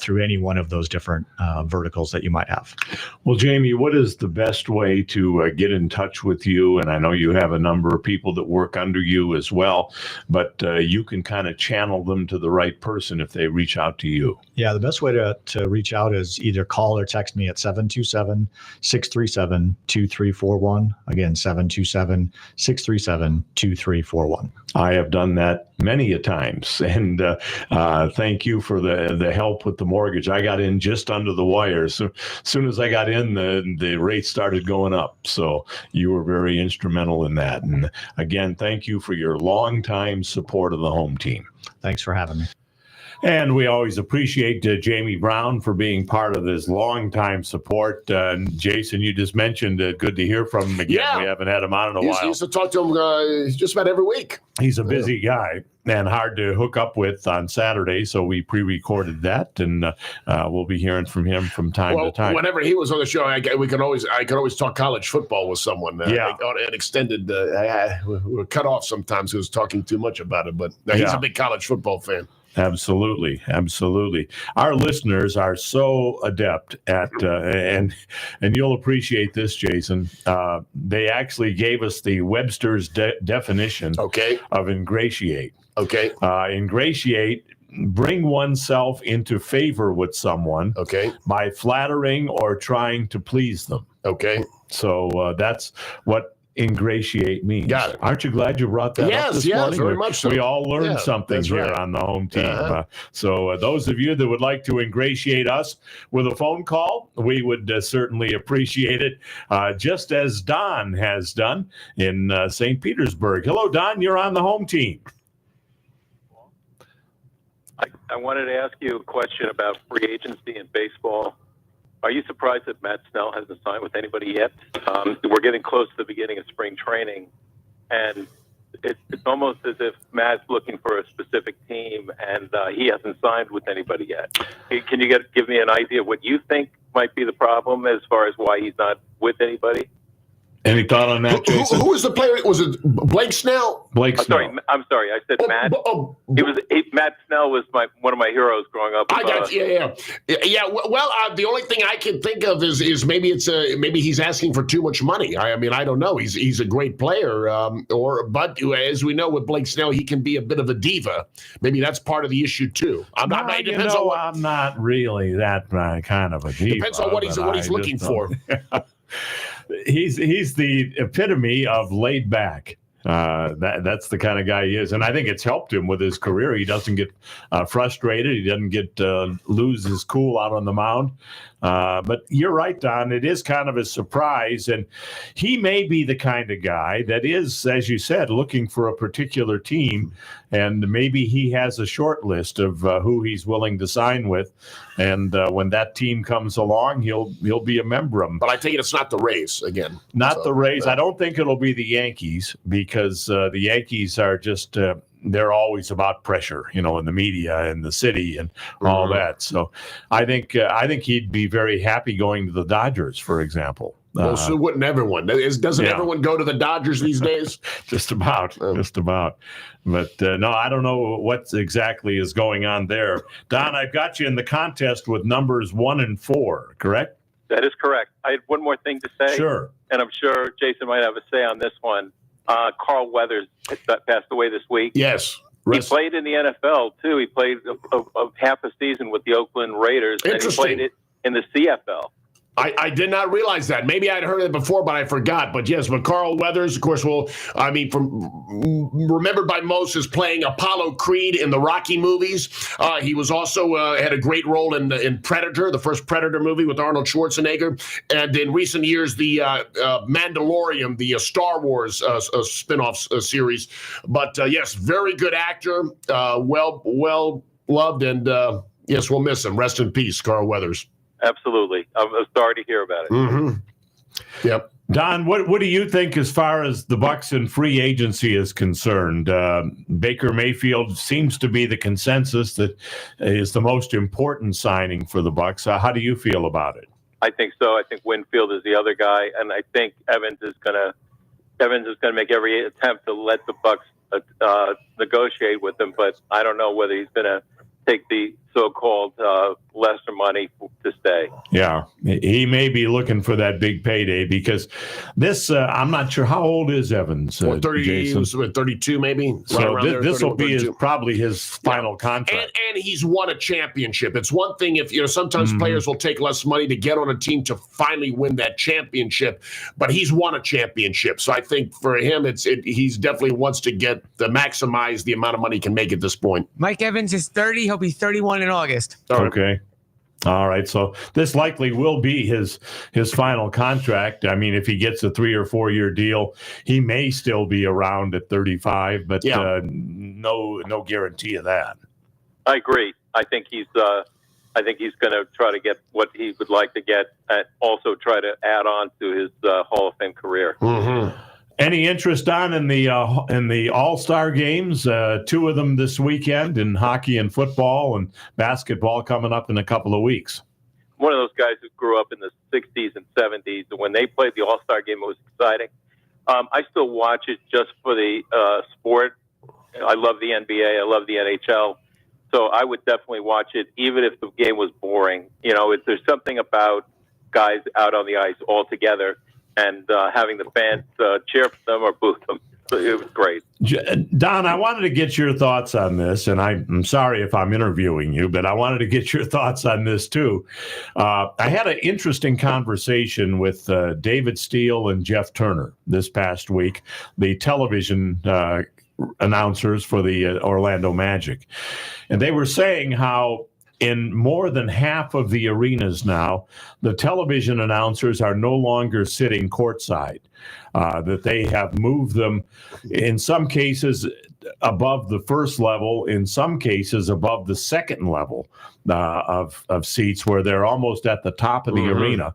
through any one of those different verticals that you might have. Well, Jamie, what is the best way to get in touch with you? And I know you have a number of people that work under you as well, but you can kind of channel them to the right person if they reach out to you. Yeah, the best way to reach out is either call or text me at 727-637-2341. Again, 727-637-2341. I have done that many a times. And thank you for the help with the mortgage. I got in just under the wire. So as soon as I got in, the rate started going up. So you were very instrumental in that. And again, thank you for your longtime support of the home team. Thanks for having me. And we always appreciate Jamie Brown for being part of this longtime support. Jason, you just mentioned good to hear from him again. Yeah. We haven't had him on in a while. I used to talk to him just about every week. He's a busy guy and hard to hook up with on Saturday, so we pre-recorded that, and we'll be hearing from him from time to time. Whenever he was on the show, I could always talk college football with someone. An extended, we're cut off sometimes who was talking too much about it, but he's a big college football fan. Absolutely. Our listeners are so adept at, and you'll appreciate this, Jason. They actually gave us the Webster's definition of ingratiate. Okay. Ingratiate, bring oneself into favor with someone. By flattering or trying to please them. So that's what ingratiate means. Got it. Aren't you glad you brought that up this morning? Yes, very much so. We all learned something here on the home team. So those of you that would like to ingratiate us with a phone call, we would certainly appreciate it, just as Don has done in St. Petersburg. Hello, Don. You're on the home team. I wanted to ask you a question about free agency in baseball. Are you surprised that Matt Snell hasn't signed with anybody yet? We're getting close to the beginning of spring training, and it's almost as if Matt's looking for a specific team, and he hasn't signed with anybody yet. Can you give me an idea of what you think might be the problem as far as why he's not with anybody? Any thought on that, Jason? Who was the player? Was it Blake Snell? Blake Snell. I'm sorry. I said Matt. Matt Snell was one of my heroes growing up. I got yeah. Well, the only thing I can think of is maybe maybe he's asking for too much money. I mean, I don't know. He's a great player, but as we know with Blake Snell, he can be a bit of a diva. Maybe that's part of the issue too. I'm not really that kind of a diva. Depends on what he's looking for. He's the epitome of laid back. That's the kind of guy he is, and I think it's helped him with his career. He doesn't get frustrated. He doesn't get lose his cool out on the mound. But you're right, Don. It is kind of a surprise, and he may be the kind of guy that is, as you said, looking for a particular team, and maybe he has a short list of who he's willing to sign with, and when that team comes along, he'll be a member of them. But I take it it's not the Rays again. Not the Rays. I don't think it'll be the Yankees because the Yankees are just. They're always about pressure, in the media and the city and all that. So I think he'd be very happy going to the Dodgers, for example. Well, so wouldn't everyone? Doesn't everyone go to the Dodgers these days? Just about. But no, I don't know what exactly is going on there. Don, I've got you in the contest with numbers 1 and 4, correct? That is correct. I had one more thing to say. Sure. And I'm sure Jason might have a say on this one. Carl Weathers passed away this week. Yes. He played in the NFL, too. He played a half a season with the Oakland Raiders. And he played it in the CFL. I did not realize that. Maybe I'd heard it before, but I forgot. But yes, but Carl Weathers, of course, remembered by most as playing Apollo Creed in the Rocky movies. He was also had a great role in Predator, the first Predator movie with Arnold Schwarzenegger. And in recent years, the Mandalorian, the Star Wars spin-off series. But yes, very good actor, well loved, and yes, we'll miss him. Rest in peace, Carl Weathers. Absolutely. I'm sorry to hear about it. Mm-hmm. Yep. Don, what do you think as far as the Bucs and free agency is concerned? Baker Mayfield seems to be the consensus that is the most important signing for the Bucs. How do you feel about it? I think so. I think Winfield is the other guy, and I think Evans is going to make every attempt to let the Bucs negotiate with him, but I don't know whether he's going to take the so-called lesser money to stay. Yeah, he may be looking for that big payday because this, I'm not sure how old is Evans. 32 maybe. So this will be probably his final contract. And he's won a championship. It's one thing if, sometimes players will take less money to get on a team to finally win that championship, but he's won a championship. So I think for him, he's definitely wants to maximize the amount of money he can make at this point. Mike Evans is 30. He'll be 31 in August. Okay. All right. So this likely will be his final contract. I mean, if he gets a 3 or 4 year deal, he may still be around at 35, but no guarantee of that. I agree. I think he's going to try to get what he would like to get and also try to add on to his Hall of Fame career. Mm-hmm. Any interest, Don, in the All-Star games? 2 of them this weekend in hockey and football, and basketball coming up in a couple of weeks. One of those guys who grew up in the 60s and 70s, and when they played the All-Star game, it was exciting. I still watch it just for the sport. I love the NBA. I love the NHL. So I would definitely watch it, even if the game was boring. There's something about guys out on the ice all together and having the fans cheer for them or boo them. It was great. Don, I wanted to get your thoughts on this, and I'm sorry if I'm interviewing you, but I wanted to get your thoughts on this too. I had an interesting conversation with David Steele and Jeff Turner this past week, the television announcers for the Orlando Magic. And they were saying how in more than half of the arenas now, the television announcers are no longer sitting courtside, that they have moved them, in some cases, above the first level, in some cases above the second level of seats, where they're almost at the top of the arena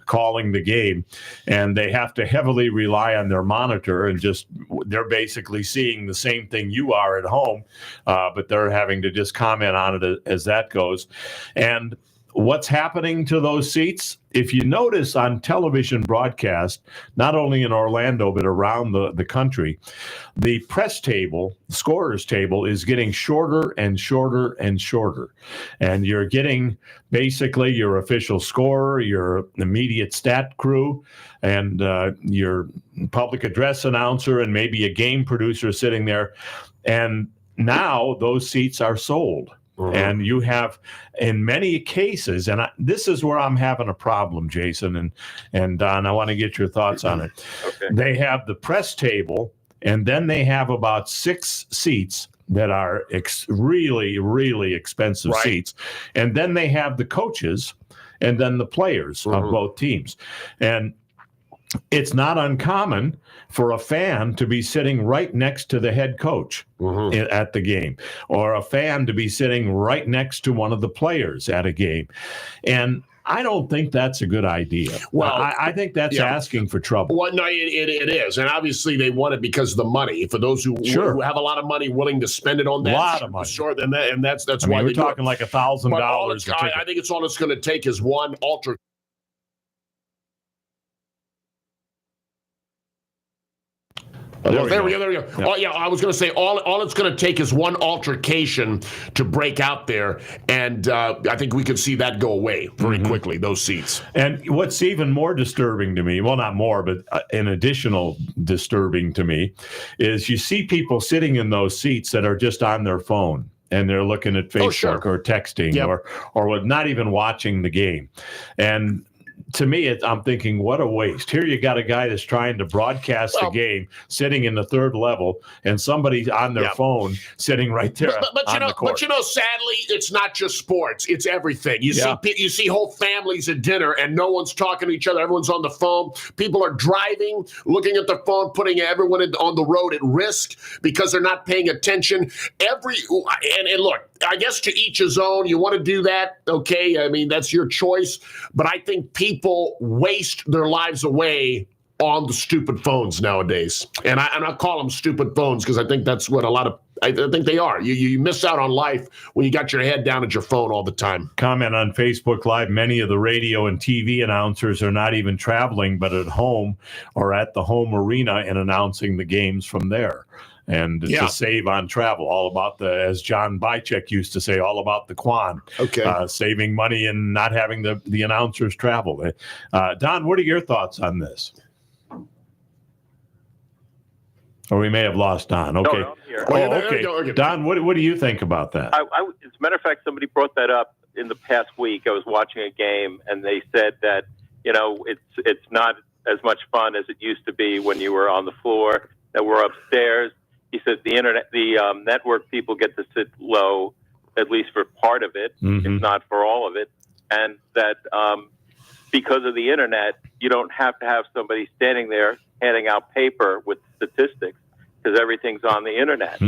calling the game, and they have to heavily rely on their monitor, and they're basically seeing the same thing you are at home, but they're having to just comment on it as that goes. And what's happening to those seats? If you notice on television broadcast, not only in Orlando, but around the country, the press table, scorer's table, is getting shorter and shorter and shorter. And you're getting basically your official scorer, your immediate stat crew, and your public address announcer, and maybe a game producer sitting there. And now those seats are sold. And you have, in many cases, and this is where I'm having a problem, Jason and Don, I want to get your thoughts on it. Okay. They have the press table, and then they have about 6 seats that are really, really expensive seats. And then they have the coaches and then the players of both teams. And it's not uncommon for a fan to be sitting right next to the head coach at the game, or a fan to be sitting right next to one of the players at a game. And I don't think that's a good idea. Well, I think that's asking for trouble. Well, no, it is. And obviously they want it because of the money. For those who have a lot of money willing to spend it on that. A lot of money. Sure, and that's why we're talking like $1,000. I think it's all it's going to take is one ultra. There we go. Yeah. Oh, yeah, I was going to say all it's going to take is one altercation to break out there, and I think we could see that go away very quickly, those seats. And what's even more disturbing to me, well, not more, but an additional disturbing to me, is you see people sitting in those seats that are just on their phone, and they're looking at Facebook or texting or not even watching the game. And to me, I'm thinking, what a waste. Here you got a guy that's trying to broadcast the game sitting in the third level, and somebody on their phone sitting right there on the court. But sadly, it's not just sports. It's everything. You see whole families at dinner, and no one's talking to each other. Everyone's on the phone. People are driving, looking at their phone, putting everyone on the road at risk because they're not paying attention. And look, I guess to each his own. You want to do that, okay? I mean, that's your choice. But I think people waste their lives away on the stupid phones nowadays. And I call them stupid phones because I think that's what I think they are. You miss out on life when you got your head down at your phone all the time. Comment on Facebook Live. Many of the radio and TV announcers are not even traveling, but at home or at the home arena and announcing the games from there. And to save on travel, all about as John Bychek used to say, all about the Quan. Okay. Saving money and not having the announcers travel. Don, what are your thoughts on this? Or we may have lost Don. Okay. No, I'm here. Okay. Don, what do you think about that? As a matter of fact, somebody brought that up in the past week. I was watching a game, and they said that, it's not as much fun as it used to be when you were on the floor, that we're upstairs. He said the network people get to sit low, at least for part of it, if not for all of it, and that because of the internet, you don't have to have somebody standing there handing out paper with statistics because everything's on the internet.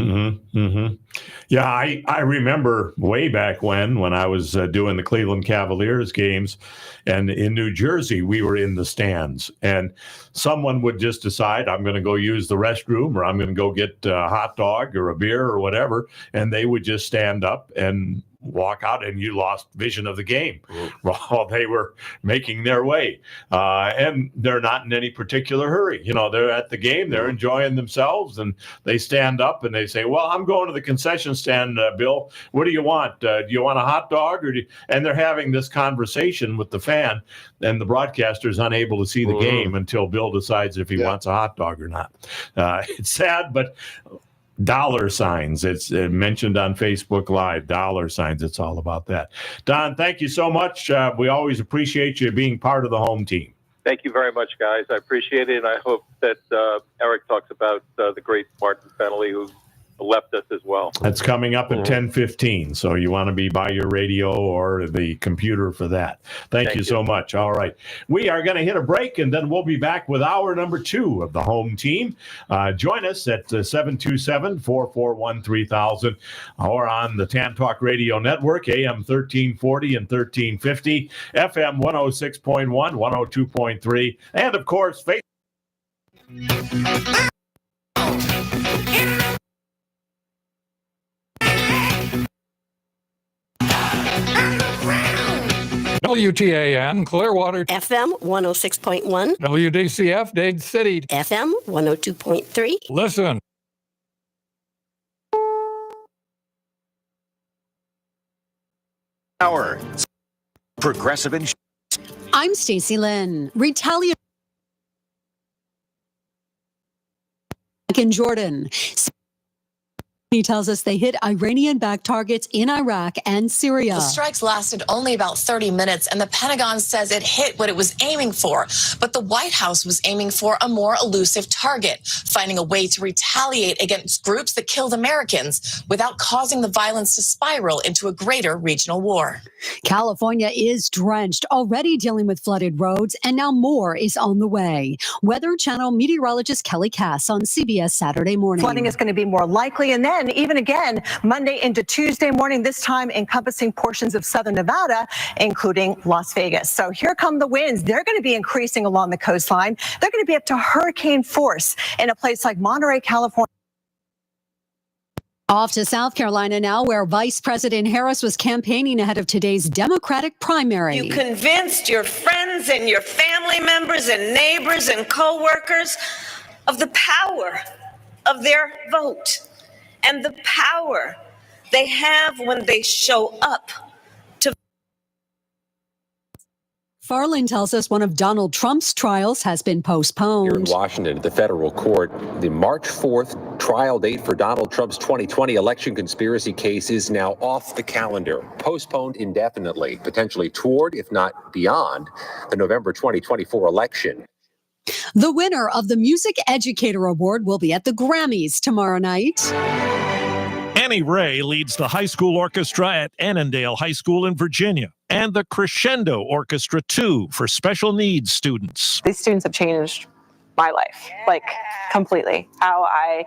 Yeah, I remember way back when I was doing the Cleveland Cavaliers games, and in New Jersey, we were in the stands, and someone would just decide, I'm going to go use the restroom, or I'm going to go get a hot dog or a beer or whatever, and they would just stand up and walk out, and you lost vision of the game while they were making their way. And they're not in any particular hurry. They're at the game, they're enjoying themselves, and they stand up and they say, well, I'm going to the concession stand, Bill. What do you want? Do you want a hot dog? And they're having this conversation with the fan, and the broadcaster's unable to see the game until Bill decides if he wants a hot dog or not. It's sad, but dollar signs. It's mentioned on Facebook Live, dollar signs. It's all about that. Don, thank you so much. We always appreciate you being part of the home team. Thank you very much, guys. I appreciate it, and I hope that Eric talks about the great Martin Fennelly, who left us as well. That's coming up at 10:15, so you want to be by your radio or the computer for that. Thank you so much. All right. We are going to hit a break, and then we'll be back with hour number 2 of the home team. Join us at 727-441-3000 or on the Tan Talk Radio Network, AM 1340 and 1350, FM 106.1, 102.3, and, of course, Facebook. WTAN, Clearwater. FM 106.1. WDCF, Dade City. FM 102.3. Listen. Hour. Progressive Insurance. I'm Stacey Lynn. Retaliation in Jordan. He tells us they hit Iranian-backed targets in Iraq and Syria. The strikes lasted only about 30 minutes, and the Pentagon says it hit what it was aiming for. But the White House was aiming for a more elusive target, finding a way to retaliate against groups that killed Americans without causing the violence to spiral into a greater regional war. California is drenched, already dealing with flooded roads, and now more is on the way. Weather Channel meteorologist Kelly Cass on CBS Saturday morning. Flooding is going to be more likely, and then even again Monday into Tuesday morning, this time encompassing portions of southern Nevada, including Las Vegas. So here come the winds. They're going to be increasing along the coastline. They're going to be up to hurricane force in a place like Monterey, California. Off to South Carolina now, where Vice President Harris was campaigning ahead of today's Democratic primary. You convinced your friends and your family members and neighbors and co-workers of the power of their vote and the power they have when they show up to. Farland tells us one of Donald Trump's trials has been postponed. Here in Washington at the federal court, the March 4th trial date for Donald Trump's 2020 election conspiracy case is now off the calendar, postponed indefinitely, potentially toward, if not beyond, the November 2024 election. The winner of the Music Educator Award will be at the Grammys tomorrow night. Annie Ray leads the high school orchestra at Annandale High School in Virginia and the Crescendo Orchestra, too, for special needs students. These students have changed my life, like completely. How I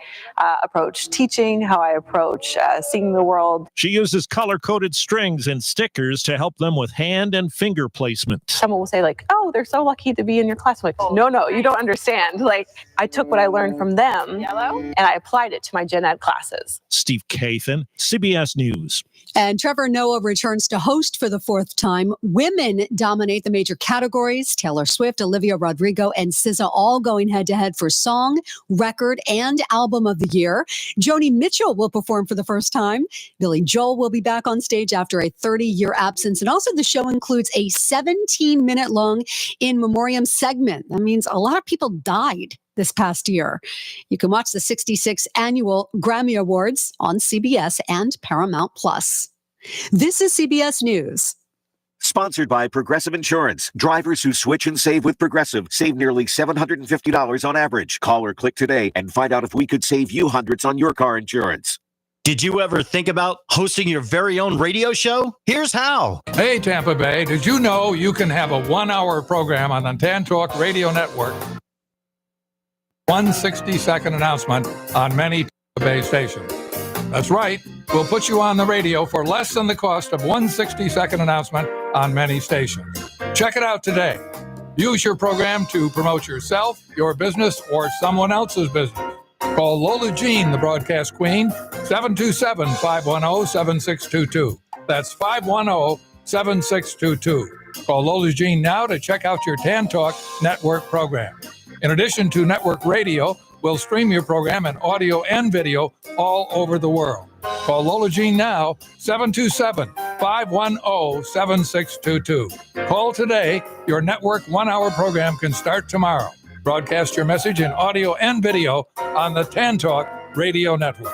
approach teaching, how I approach seeing the world. She uses color-coded strings and stickers to help them with hand and finger placement. Someone will say like, oh, they're so lucky to be in your class. I'm like, no, you don't understand. Like, I took what I learned from them and I applied it to my gen ed classes. Steve Kathan, CBS News. And Trevor Noah returns to host for the fourth time. Women dominate the major categories. Taylor Swift, Olivia Rodrigo, and SZA all going head-to-head for Song, Record, and Album of the Year. Joni Mitchell will perform for the first time. Billy Joel will be back on stage after a 30-year absence. And also the show includes a 17-minute-long in memoriam segment. That means a lot of people died this past year. You can watch the 66th annual Grammy Awards on CBS and Paramount Plus. This is CBS News. Sponsored by Progressive Insurance. Drivers who switch and save with Progressive save nearly $750 on average. Call or click today and find out if we could save you hundreds on your car insurance. Did you ever think about hosting your very own radio show? Here's how. Hey, Tampa Bay, did you know you can have a 1-hour program on the Tan Talk Radio Network? 1 60-second announcement on many Tampa Bay stations. That's right. We'll put you on the radio for less than the cost of 1 60-second announcement on many stations. Check it out today. Use your program to promote yourself, your business, or someone else's business. Call Lola Jean, the broadcast queen, 727-510-7622. That's 510-7622. Call Lola Jean now to check out your Tan Talk Network program. In addition to network radio, we'll stream your program in audio and video all over the world. Call Lola Jean now, 727-510-7622. Call today. Your network 1-hour program can start tomorrow. Broadcast your message in audio and video on the Tan Talk Radio Network.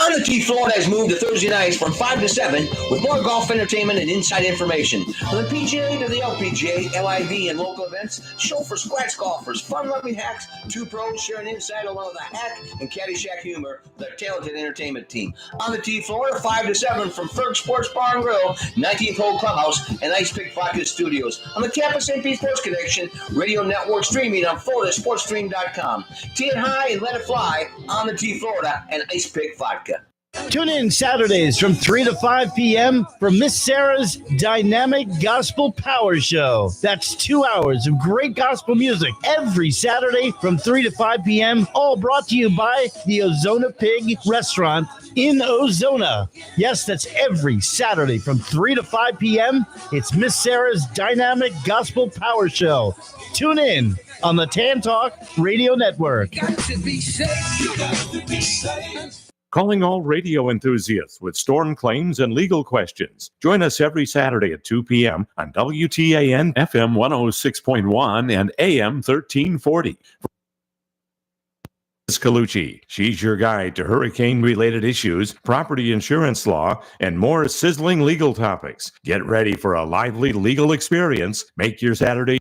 On the Tee, Florida has moved to Thursday nights from 5 to 7 with more golf entertainment and inside information. From the PGA to the LPGA, LIV, and local events, show for scratch golfers, fun-loving hacks, two pros sharing insight along with a hack and Caddyshack humor with our talented entertainment team. On the Tee, Florida, 5 to 7 from Ferg Sports Bar and Grill, 19th Hole Clubhouse, and Ice Pick Vodka Studios. On the Tampa St. Pete Sports Connection, radio network streaming on FloridaSportsStream.com. Tee it high and let it fly on the Tee, Florida, and Ice Pick Vodka. Tune in Saturdays from 3 to 5 p.m. for Miss Sarah's Dynamic Gospel Power Show. That's 2 hours of great gospel music every Saturday from 3 to 5 p.m., all brought to you by the Ozona Pig Restaurant in Ozona. Yes, that's every Saturday from 3 to 5 p.m. It's Miss Sarah's Dynamic Gospel Power Show. Tune in on the Tan Talk Radio Network. Calling all radio enthusiasts with storm claims and legal questions. Join us every Saturday at 2 p.m. on WTAN FM 106.1 and AM 1340. Colucci. She's your guide to hurricane-related issues, property insurance law, and more sizzling legal topics. Get ready for a lively legal experience. Make your Saturday